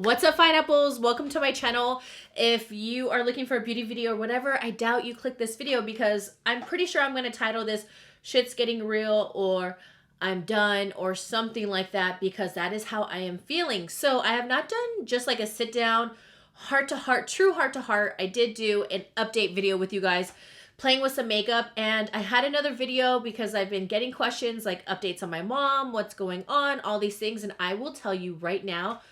What's up, pineapples? Welcome to my channel. If you are looking for a beauty video or whatever, I doubt you click this video because I'm pretty sure I'm going to title this "Shit's Getting Real" or "I'm Done" or something like that, because that is how I am feeling. So I have not done just like a sit down, heart to heart, true heart to heart. I did do an update video with you guys playing with some makeup, and I had another video because I've been getting questions like updates on my mom, what's going on, all these things. And I will tell you right now,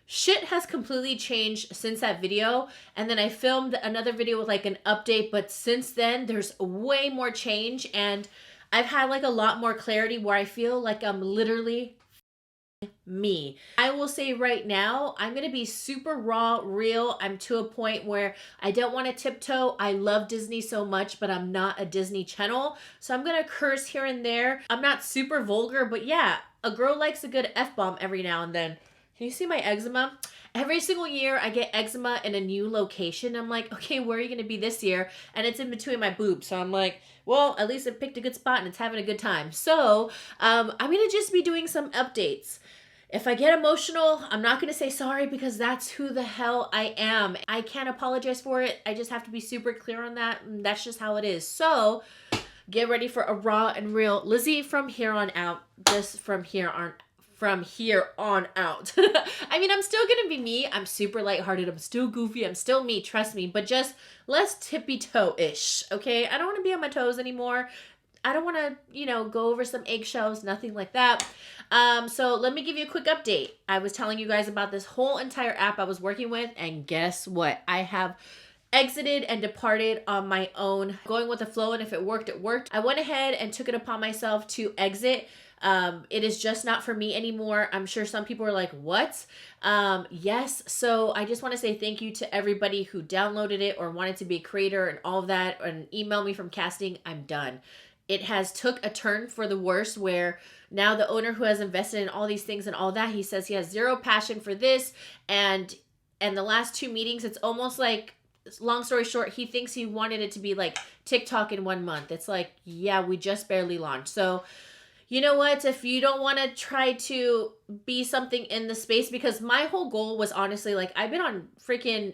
shit has completely changed since that video. And then I filmed another video with like an update, but since then there's way more change, and I've had like a lot more clarity where I feel like I'm literally me. I will say right now, I'm going to be super raw, real. I'm to a point where I don't want to tiptoe. I love Disney so much, but I'm not a Disney channel. So I'm going to curse here and there. I'm not super vulgar, but yeah, a girl likes a good F-bomb every now and then. Can you see my eczema? Every single year I get eczema in a new location. I'm like, okay, where are you going to be this year? And it's in between my boobs. So I'm like, well, at least I picked a good spot and it's having a good time. So I'm going to just be doing some updates. If I get emotional, I'm not going to say sorry because that's who the hell I am. I can't apologize for it. I just have to be super clear on that. And that's just how it is. So get ready for a raw and real Lizzy from here on out. Just from here on out. I mean, I'm still gonna be me. I'm super lighthearted. I'm still goofy. I'm still me. Trust me. But just less tippy toe-ish. Okay? I don't want to be on my toes anymore. I don't want to, go over some eggshells. Nothing like that. So let me give you a quick update. I was telling you guys about this whole entire app I was working with, and guess what? I have exited and departed on my own, going with the flow, and if it worked, it worked. I went ahead and took it upon myself to exit. It is just not for me anymore. I'm sure some people are like, what? Yes. So I just want to say thank you to everybody who downloaded it or wanted to be a creator and all of that, and email me from casting. I'm done. It has took a turn for the worse, where now the owner who has invested in all these things and all that, he says he has zero passion for this. And the last two meetings, it's almost like, long story short, he thinks he wanted it to be like TikTok in 1 month. It's like, yeah, we just barely launched. So you know what? If you don't want to try to be something in the space, because my whole goal was honestly, like, I've been on freaking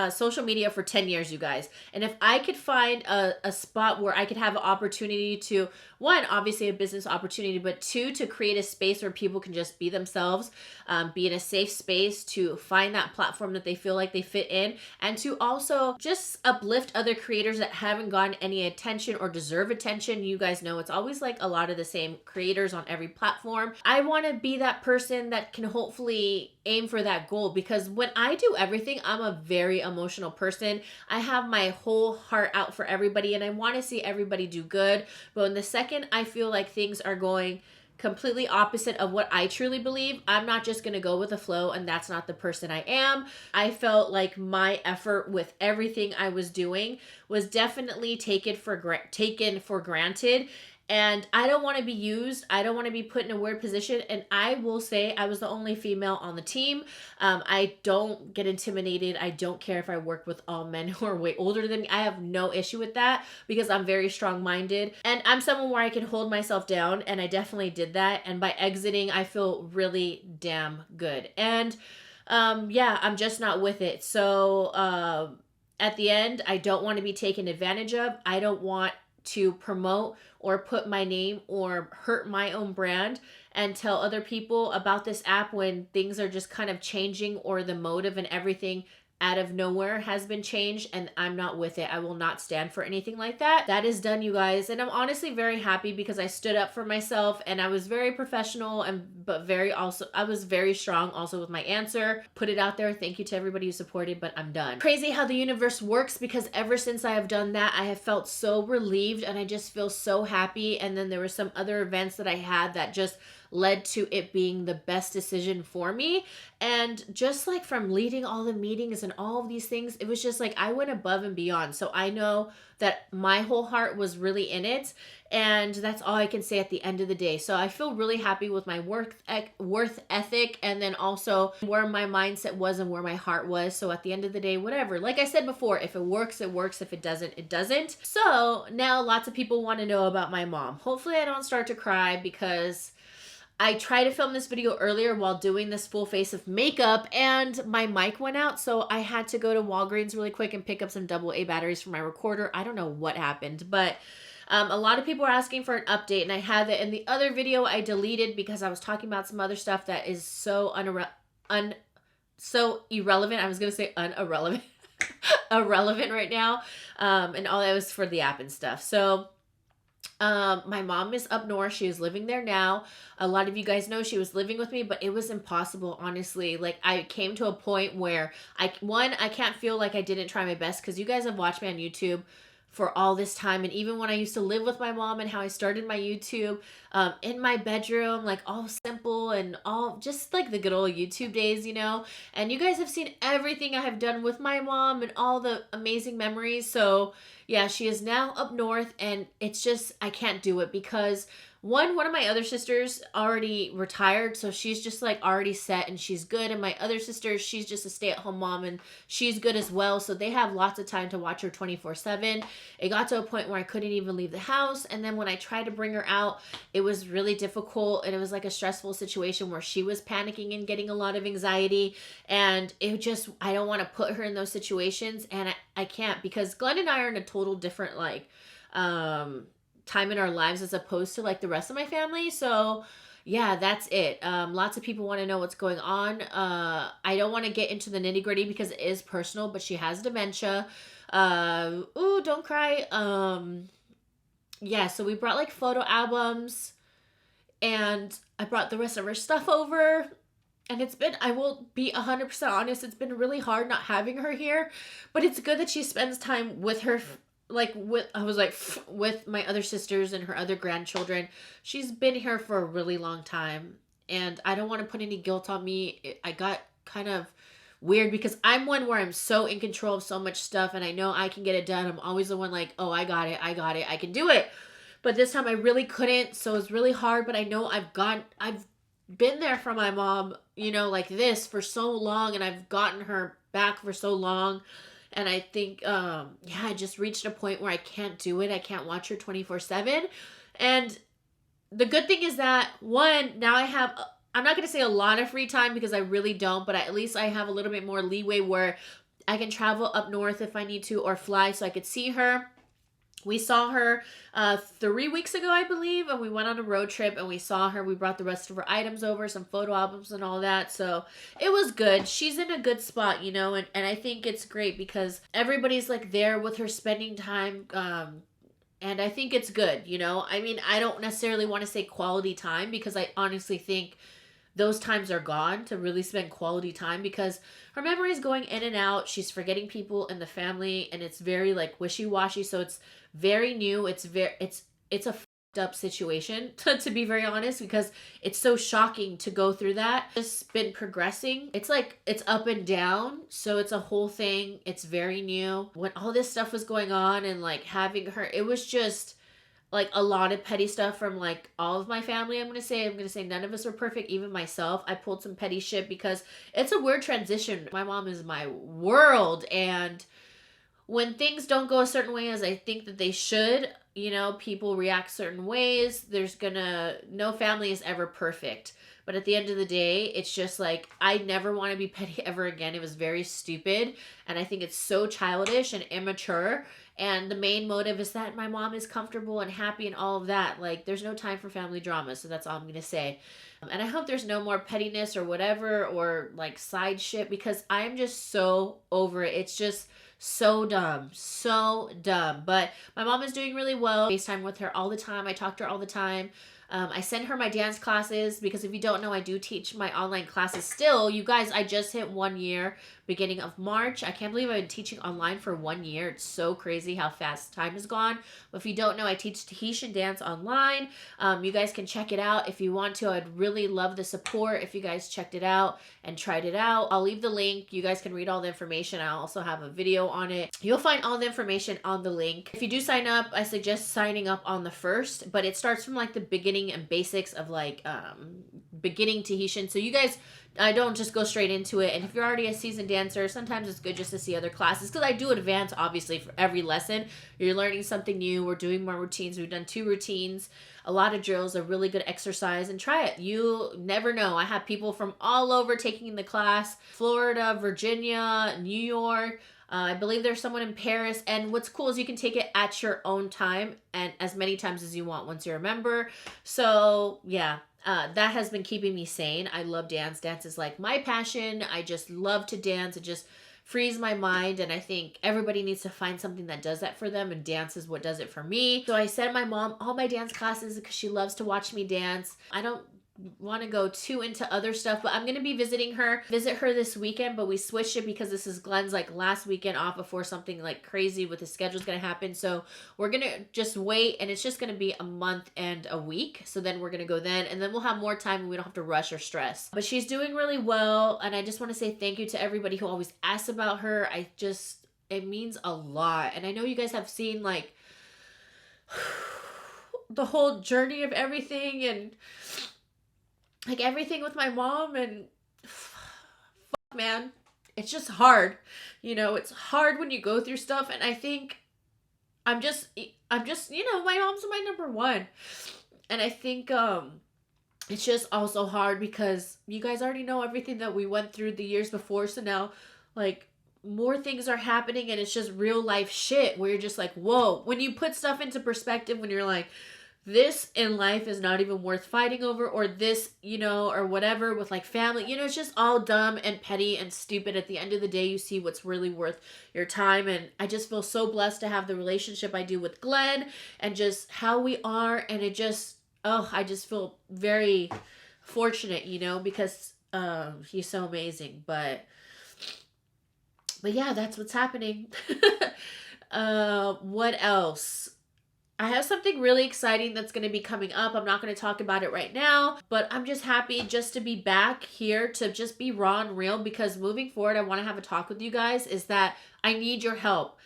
social media for 10 years, you guys. And if I could find a spot where I could have an opportunity to, one, obviously a business opportunity, but two, to create a space where people can just be themselves, be in a safe space, to find that platform that they feel like they fit in, and to also just uplift other creators that haven't gotten any attention or deserve attention. You guys know it's always like a lot of the same creators on every platform. I want to be that person that can hopefully aim for that goal, because when I do everything, I'm a very emotional person. I have my whole heart out for everybody and I want to see everybody do good. But when the second I feel like things are going completely opposite of what I truly believe, I'm not just going to go with the flow, and that's not the person I am. I felt like my effort with everything I was doing was definitely taken for granted. And I don't want to be used. I don't want to be put in a weird position. And I will say I was the only female on the team. I don't get intimidated. I don't care if I work with all men who are way older than me. I have no issue with that because I'm very strong-minded. And I'm someone where I can hold myself down. And I definitely did that. And by exiting, I feel really damn good. And yeah, I'm just not with it. So at the end, I don't want to be taken advantage of. I don't want to promote or put my name or hurt my own brand and tell other people about this app when things are just kind of changing, or the motive and everything out of nowhere has been changed, and I'm not with it. I will not stand for anything like that. That is done, you guys. And I'm honestly very happy because I stood up for myself and I was very professional, I was very strong also with my answer. Put it out there. Thank you to everybody who supported, but I'm done. Crazy how the universe works, because ever since I have done that, I have felt so relieved and I just feel so happy. And then there were some other events that I had that just led to it being the best decision for me. And just like from leading all the meetings and all of these things, it was just like I went above and beyond. So I know that my whole heart was really in it, and that's all I can say at the end of the day. So I feel really happy with my worth ethic, and then also where my mindset was and where my heart was. So at the end of the day, whatever, like I said before, if it works, it works. If it doesn't, it doesn't. So now lots of people want to know about my mom. Hopefully I don't start to cry, because I tried to film this video earlier while doing this full face of makeup and my mic went out, so I had to go to Walgreens really quick and pick up some AA batteries for my recorder. I don't know what happened, but a lot of people are asking for an update, and I have it in the other video I deleted because I was talking about some other stuff that is so so irrelevant. I was going to say irrelevant right now. And all that was for the app and stuff. So my mom is up north. She is living there now. A lot of you guys know she was living with me, but it was impossible, honestly. Like, I came to a point where I can't feel like I didn't try my best, because you guys have watched me on YouTube for all this time. And even when I used to live with my mom and how I started my YouTube in my bedroom, like all simple and all just like the good old YouTube days, you know. And you guys have seen everything I have done with my mom and all the amazing memories. So yeah, she is now up north, and it's just, I can't do it because one of my other sisters already retired, so she's just like already set and she's good. And my other sister, she's just a stay-at-home mom and she's good as well. So they have lots of time to watch her 24/7. It got to a point where I couldn't even leave the house. And then when I tried to bring her out, it was really difficult. And it was like a stressful situation where she was panicking and getting a lot of anxiety. And it just, I don't want to put her in those situations. And I can't, because Glenn and I are in a total different, like, time in our lives as opposed to like the rest of my family. So yeah, that's it. Lots of people want to know what's going on. I don't want to get into the nitty gritty because it is personal, but she has dementia. Ooh, don't cry. Yeah, so we brought like photo albums, and I brought the rest of her stuff over. And it's been, I will be 100% honest, it's been really hard not having her here, but it's good that she spends time with her, with my other sisters and her other grandchildren. She's been here for a really long time, and I don't want to put any guilt on me. I got kind of weird because I'm one where I'm so in control of so much stuff, and I know I can get it done. I'm always the one like, oh, I got it, I can do it. But this time I really couldn't, so it's really hard. But I know I've been there for my mom, you know, like this for so long, and I've gotten her back for so long. And I think, yeah, I just reached a point where I can't do it. I can't watch her 24/7. And the good thing is that, one, now I have, I'm not going to say a lot of free time because I really don't, but at least I have a little bit more leeway where I can travel up north if I need to, or fly so I could see her. We saw her 3 weeks ago, I believe, and we went on a road trip and we saw her. We brought the rest of her items over, some photo albums and all that. So it was good. She's in a good spot, you know, and I think it's great because everybody's like there with her spending time. And I think it's good, you know. I mean, I don't necessarily want to say quality time because I honestly think those times are gone to really spend quality time because her memory is going in and out. She's forgetting people in the family, and it's very like wishy-washy. So it's very new. It's a fucked up situation to be very honest, because it's so shocking to go through that. It's been progressing. It's like it's up and down. So it's a whole thing. It's very new. When all this stuff was going on and like having her, it was just like a lot of petty stuff from like all of my family. I'm gonna say none of us are perfect, even myself. I pulled some petty shit because it's a weird transition. My mom is my world, and when things don't go a certain way as I think that they should, you know, people react certain ways. No family is ever perfect. But at the end of the day, it's just like, I never want to be petty ever again. It was very stupid. And I think it's so childish and immature. And the main motive is that my mom is comfortable and happy and all of that. Like, there's no time for family drama. So that's all I'm going to say. And I hope there's no more pettiness or whatever, or like side shit, because I'm just so over it. It's just so dumb. So dumb. But my mom is doing really well. FaceTime with her all the time. I talk to her all the time. I send her my dance classes because if you don't know, I do teach my online classes still. You guys, I just hit 1 year beginning of March. I can't believe I've been teaching online for 1 year. It's so crazy how fast time has gone. But if you don't know, I teach Tahitian dance online. You guys can check it out if you want to. I'd really love the support if you guys checked it out and tried it out. I'll leave the link. You guys can read all the information. I also have a video on it. You'll find all the information on the link. If you do sign up, I suggest signing up on the 1st, but it starts from like the beginning and basics of like beginning Tahitian. So you guys don't just go straight into it. And if you're already a seasoned dancer, sometimes it's good just to see other classes, because I do advance, obviously, for every lesson. You're learning something new. We're doing more routines. We've done 2 routines, a lot of drills, a really good exercise, and try it. You never know. I have people from all over taking the class: Florida, Virginia, New York. I believe there's someone in Paris. And what's cool is you can take it at your own time and as many times as you want once you're a member. So yeah, that has been keeping me sane. I love dance. Dance is like my passion. I just love to dance. It just frees my mind, and I think everybody needs to find something that does that for them, and dance is what does it for me. So I send my mom all my dance classes because she loves to watch me dance. I don't want to go too into other stuff, but I'm going to be visit her this weekend, but we switched it because this is Glenn's like last weekend off before something like crazy with his schedule is going to happen. So we're going to just wait, and it's just going to be a month and a week. So then we're going to go then, and then we'll have more time and we don't have to rush or stress. But she's doing really well, and I just want to say thank you to everybody who always asks about her. It means a lot. And I know you guys have seen like the whole journey of everything, and like everything with my mom, and fuck, man, it's just hard. It's hard when you go through stuff, and I think I'm just, my mom's my number one. And I think it's just also hard because you guys already know everything that we went through the years before. So now, like, more things are happening, and it's just real life shit where you're just like, whoa. When you put stuff into perspective, when you're like, this in life is not even worth fighting over, or this, or whatever with like family, it's just all dumb and petty and stupid. At the end of the day, you see what's really worth your time. And I just feel so blessed to have the relationship I do with Glenn, and just how we are. And it just, I just feel very fortunate, because he's so amazing. But yeah, that's what's happening. What else? I have something really exciting that's going to be coming up. I'm not going to talk about it right now, but I'm just happy just to be back here, to just be raw and real, because moving forward, I want to have a talk with you guys, is that I need your help.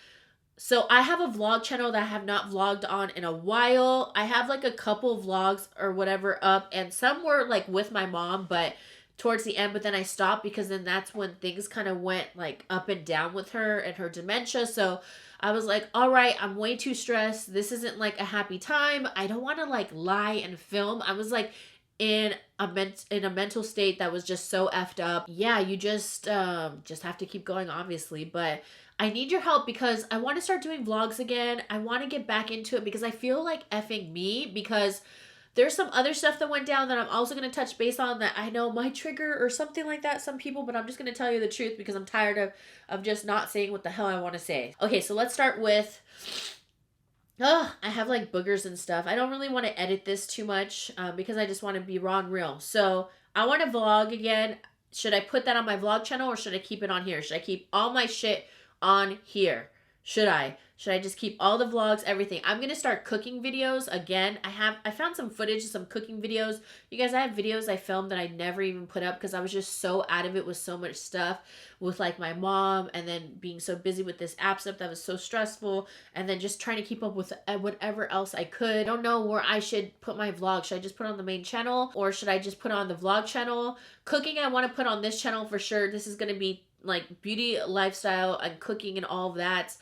So I have a vlog channel that I have not vlogged on in a while. I have like a couple vlogs or whatever up, and some were like with my mom, but towards the end, but then I stopped because then that's when things kind of went like up and down with her and her dementia. So I was like, all right, I'm way too stressed. This isn't like a happy time. I don't want to like lie and film. I was like in a mental state that was just so effed up. Yeah, you just have to keep going, obviously. But I need your help because I want to start doing vlogs again. I want to get back into it because I feel like effing me, because there's some other stuff that went down that I'm also going to touch base on that I know might trigger or something like that some people, but I'm just going to tell you the truth because I'm tired of just not saying what the hell I want to say. Okay, so let's start with, I have like boogers and stuff. I don't really want to edit this too much because I just want to be raw and real. So I want to vlog again. Should I put that on my vlog channel, or should I keep it on here? Should I keep all my shit on here? Should I just keep all the vlogs, everything? I'm going to start cooking videos again. I found some footage of some cooking videos. You guys, I have videos I filmed that I never even put up because I was just so out of it with so much stuff with like my mom, and then being so busy with this app stuff that was so stressful, and then just trying to keep up with whatever else I could. I don't know where I should put my vlog. Should I just put it on the main channel, or should I just put it on the vlog channel? Cooking, I want to put on this channel for sure. This is going to be like beauty, lifestyle, and cooking and all of that.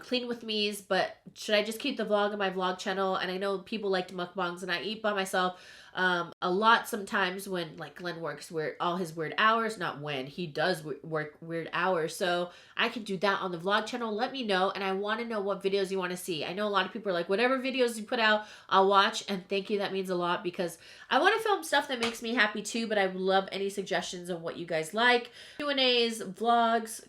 Clean with me's, but should I just keep the vlog on my vlog channel? And I know people like mukbangs, and I eat by myself a lot sometimes when like Glenn works all his weird hours. Not when, he does work weird hours, so I can do that on the vlog channel. Let me know, and I want to know what videos you want to see. I know a lot of people are like, whatever videos you put out, I'll watch, and thank you. That means a lot because I want to film stuff that makes me happy too, but I would love any suggestions on what you guys like. Q&As, vlogs,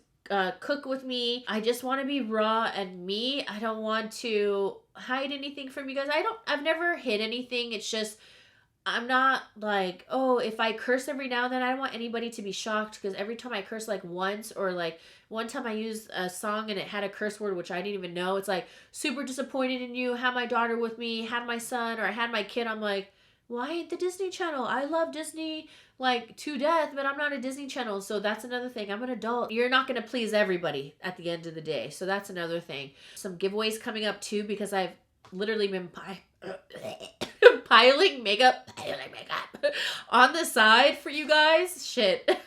cook with me. I just want to be raw and me. I don't want to hide anything from you guys. I've never hid anything. It's just, I'm not like, oh, if I curse every now and then, I don't want anybody to be shocked, because every time I curse like once, or like one time I used a song and it had a curse word, which I didn't even know. It's like, super disappointed in you, had my daughter with me, had my son, or I had my kid. I'm like, why ain't the Disney Channel? I love Disney like to death, but I'm not a Disney Channel. So that's another thing. I'm an adult. You're not going to please everybody at the end of the day. So that's another thing. Some giveaways coming up too, because I've literally been piling makeup on the side for you guys. Shit.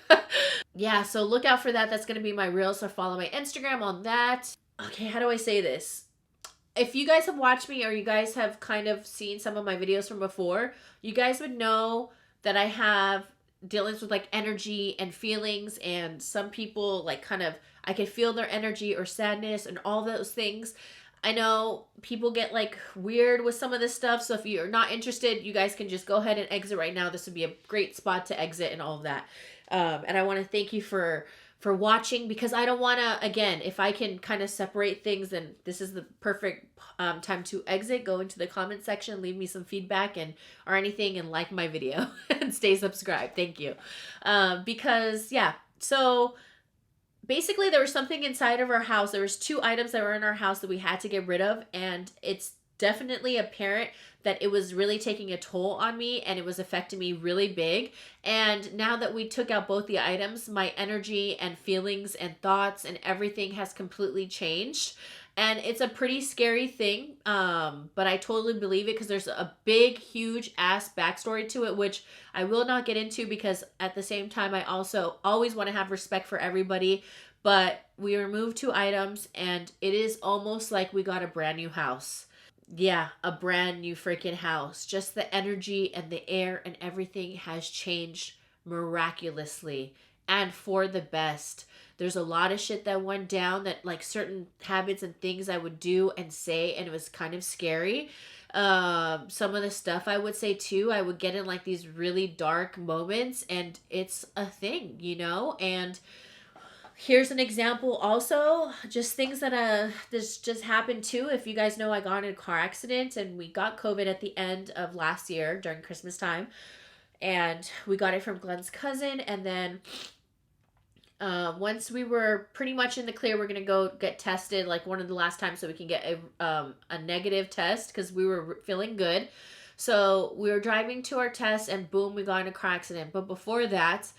Yeah, so look out for that. That's going to be my reel, so follow my Instagram on that. Okay, how do I say this? If you guys have watched me or you guys have kind of seen some of my videos from before, you guys would know that I have dealings with like energy and feelings, and some people like kind of, I can feel their energy or sadness and all those things. I know people get like weird with some of this stuff, so if you're not interested, you guys can just go ahead and exit right now. This would be a great spot to exit and all of that. And I want to thank you for watching, because I don't want to, again, if I can kind of separate things, then this is the perfect time to exit. Go into the comment section, leave me some feedback and or anything, and like my video and stay subscribed. Thank you. Because yeah, so basically there was something inside of our house. There was 2 items that were in our house that we had to get rid of, and it's definitely apparent that it was really taking a toll on me and it was affecting me really big. And now that we took out both the items, my energy and feelings and thoughts and everything has completely changed. And it's a pretty scary thing, but I totally believe it because there's a big, huge ass backstory to it, which I will not get into because at the same time, I also always want to have respect for everybody. But we removed 2 items and it is almost like we got a brand new house. Yeah, a brand new freaking house. Just the energy and the air and everything has changed miraculously and for the best. There's a lot of shit that went down, that like certain habits and things I would do and say, and it was kind of scary. Some of the stuff I would say too, I would get in like these really dark moments, and it's a thing, you know? And here's an example also, just things that this just happened too. If you guys know, I got in a car accident and we got COVID at the end of last year during Christmas time, and we got it from Glenn's cousin. And then once we were pretty much in the clear, we're gonna go get tested like one of the last times so we can get a negative test because we were feeling good. So we were driving to our test and boom, we got in a car accident. But before that,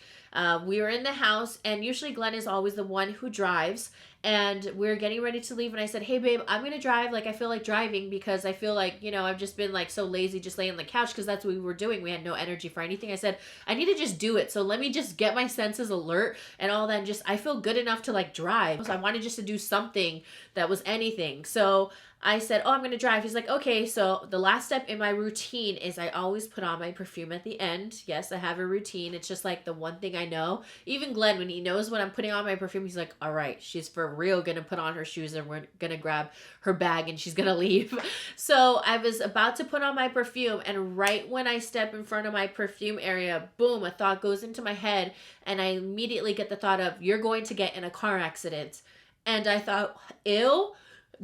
we were in the house, and usually Glenn is always the one who drives, and we were getting ready to leave, and I said, hey babe, I'm gonna drive. Like, I feel like driving because I feel like, you know, I've just been like so lazy just laying on the couch because that's what we were doing. We had no energy for anything. I said, I need to just do it. So let me just get my senses alert and all that, and just, I feel good enough to like drive. So I wanted just to do something that was anything. So I said, oh, I'm going to drive. He's like, okay. So the last step in my routine is I always put on my perfume at the end. Yes, I have a routine. It's just like the one thing I know. Even Glenn, when he knows when I'm putting on my perfume, he's like, all right, she's for real going to put on her shoes and we're going to grab her bag and she's going to leave. So I was about to put on my perfume, and right when I step in front of my perfume area, boom, a thought goes into my head, and I immediately get the thought of, you're going to get in a car accident. And I thought, ew.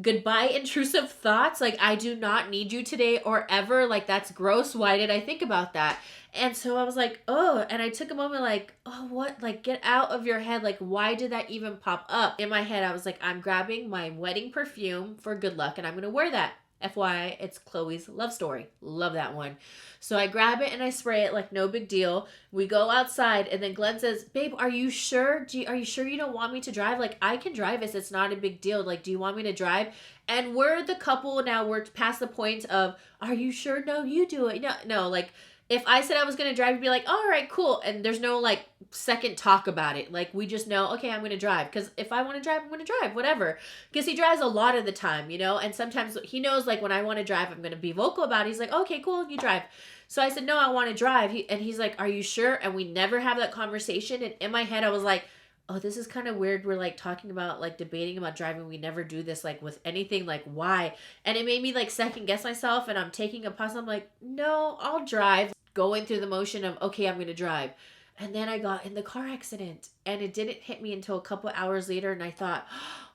Goodbye, intrusive thoughts. Like, I do not need you today or ever. Like, that's gross. Why did I think about that? And so I was like, oh, and I took a moment like, oh, what? Like, get out of your head. Like, why did that even pop up? In my head, I was like, I'm grabbing my wedding perfume for good luck, and I'm going to wear that. FYI, it's Chloe's love story. Love that one. So I grab it and I spray it like no big deal. We go outside, and then Glenn says, babe, are you sure? Are you sure you don't want me to drive? Like, I can drive this. It's not a big deal. Like, do you want me to drive? And we're the couple now. We're past the point of, are you sure? No, you do it. No, like, if I said I was going to drive, you'd be like, all right, cool. And there's no like second talk about it. Like, we just know, okay, I'm going to drive. Because if I want to drive, I'm going to drive, whatever. Because he drives a lot of the time, you know. And sometimes he knows, like, when I want to drive, I'm going to be vocal about it. He's like, okay, cool, you drive. So I said, no, I want to drive. He's like, are you sure? And we never have that conversation. And in my head, I was like, oh, this is kind of weird. We're like talking about like debating about driving. We never do this like with anything. Like, why? And it made me like second guess myself, and I'm taking a pause. I'm like, no, I'll drive. Going through the motion of, okay, I'm going to drive. And then I got in the car accident, and it didn't hit me until a couple hours later. And I thought,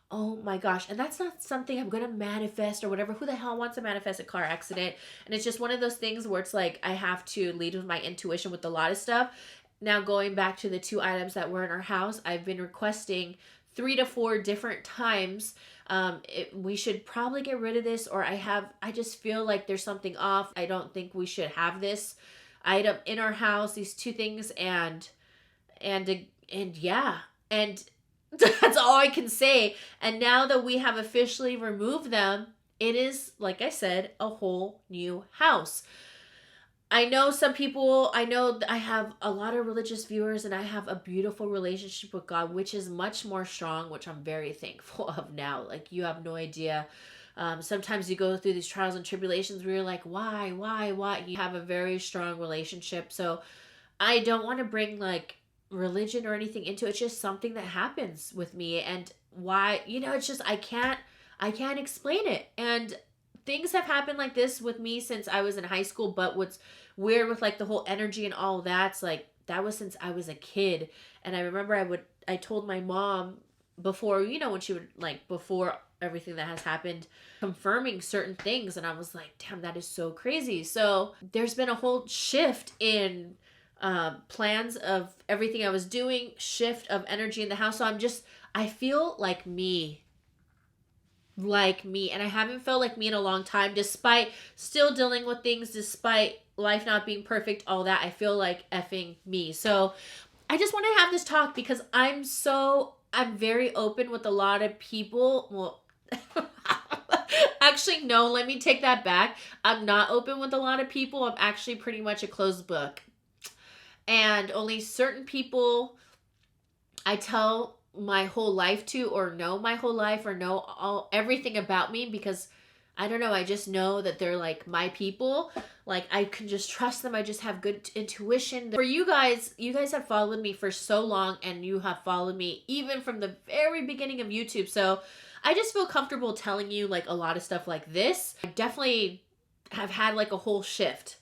oh my gosh. And that's not something I'm going to manifest or whatever. Who the hell wants to manifest a car accident? And it's just one of those things where it's like, I have to lead with my intuition with a lot of stuff. Now, going back to the 2 items that were in our house, I've been requesting 3 to 4 different times. We should probably get rid of this, or I just feel like there's something off. I don't think we should have this item in our house, these 2 things, and yeah, and that's all I can say. And now that we have officially removed them, it is, like I said, a whole new house. I know some people, I know I have a lot of religious viewers, and I have a beautiful relationship with God, which is much more strong, which I'm very thankful of now. Like, you have no idea. Sometimes you go through these trials and tribulations where you're like, why? You have a very strong relationship. So I don't want to bring like religion or anything into it. It's just something that happens with me, and why, it's just, I can't explain it. And things have happened like this with me since I was in high school. But what's weird with like the whole energy and all of that's like, that was since I was a kid. And I remember I told my mom before, when she would, like, before everything that has happened, confirming certain things, and I was like, damn, that is so crazy. So there's been a whole shift in plans of everything I was doing, shift of energy in the house. So I feel like me, and I haven't felt like me in a long time, despite still dealing with things, despite life not being perfect, all that. I feel like effing me. So I just want to have this talk because I'm very open with a lot of people. Well, actually, no, let me take that back. I'm not open with a lot of people. I'm actually pretty much a closed book. And only certain people I tell my whole life to, or know my whole life, or know everything about me, because I don't know, I just know that they're like my people. Like, I can just trust them. I just have good intuition. For you guys have followed me for so long, and you have followed me even from the very beginning of YouTube. So I just feel comfortable telling you like a lot of stuff like this. I definitely have had like a whole shift.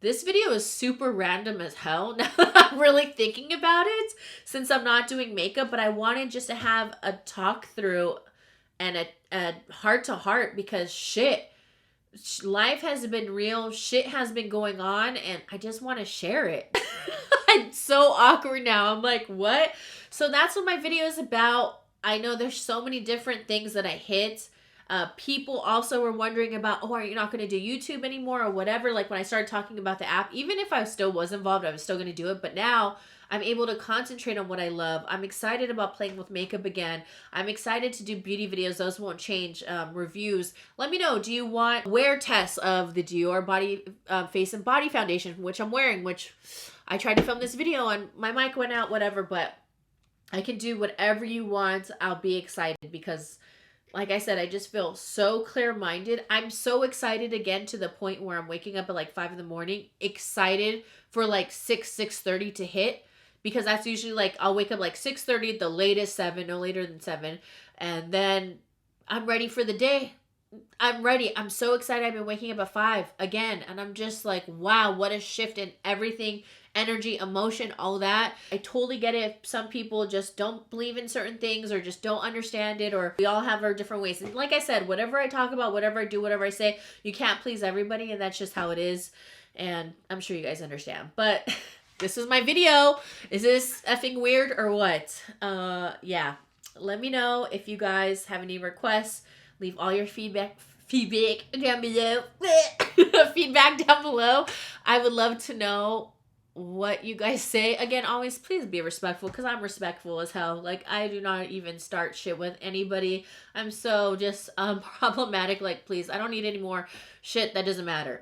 This video is super random as hell now that I'm really thinking about it, since I'm not doing makeup, but I wanted just to have a talk through and a heart to heart, because life has been real, shit has been going on, and I just want to share it. I'm so awkward now. I'm like, what? So that's what my video is about. I know there's so many different things that I hit. People also were wondering about, oh, are you not going to do YouTube anymore or whatever? Like, when I started talking about the app, even if I still was involved, I was still going to do it. But now I'm able to concentrate on what I love. I'm excited about playing with makeup again. I'm excited to do beauty videos. Those won't change. Reviews. Let me know. Do you want wear tests of the Dior body, face and body foundation, which I'm wearing, which I tried to film this video and my mic went out, whatever, but I can do whatever you want. I'll be excited because, like I said, I just feel so clear-minded. I'm so excited again, to the point where I'm waking up at like 5 in the morning, excited for like 6:30 to hit, because that's usually like, I'll wake up like 6:30, the latest 7, no later than 7. And then I'm ready for the day. I'm ready. I'm so excited. I've been waking up at 5 again. And I'm just like, wow, what a shift in everything. Energy, emotion, all that. I totally get it if some people just don't believe in certain things, or just don't understand it, or we all have our different ways. And like I said, whatever I talk about, whatever I do, whatever I say, you can't please everybody, and that's just how it is. And I'm sure you guys understand. But this is my video. Is this effing weird or what? Yeah. Let me know if you guys have any requests. Leave all your feedback down below. Feedback down below. I would love to know what you guys say. Again, always please be respectful, because I'm respectful as hell. Like, I do not even start shit with anybody. I'm so just problematic. Like, please, I don't need any more shit that doesn't matter.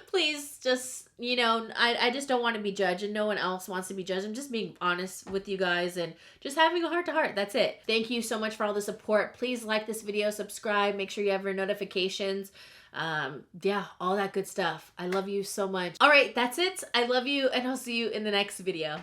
Please, just, I just don't want to be judged, and no one else wants to be judged. I'm just being honest with you guys and just having a heart to heart. That's it. Thank you so much for all the support. Please like this video, subscribe, make sure you have your notifications. Yeah, all that good stuff. I love you so much. All right, that's it. I love you, and I'll see you in the next video.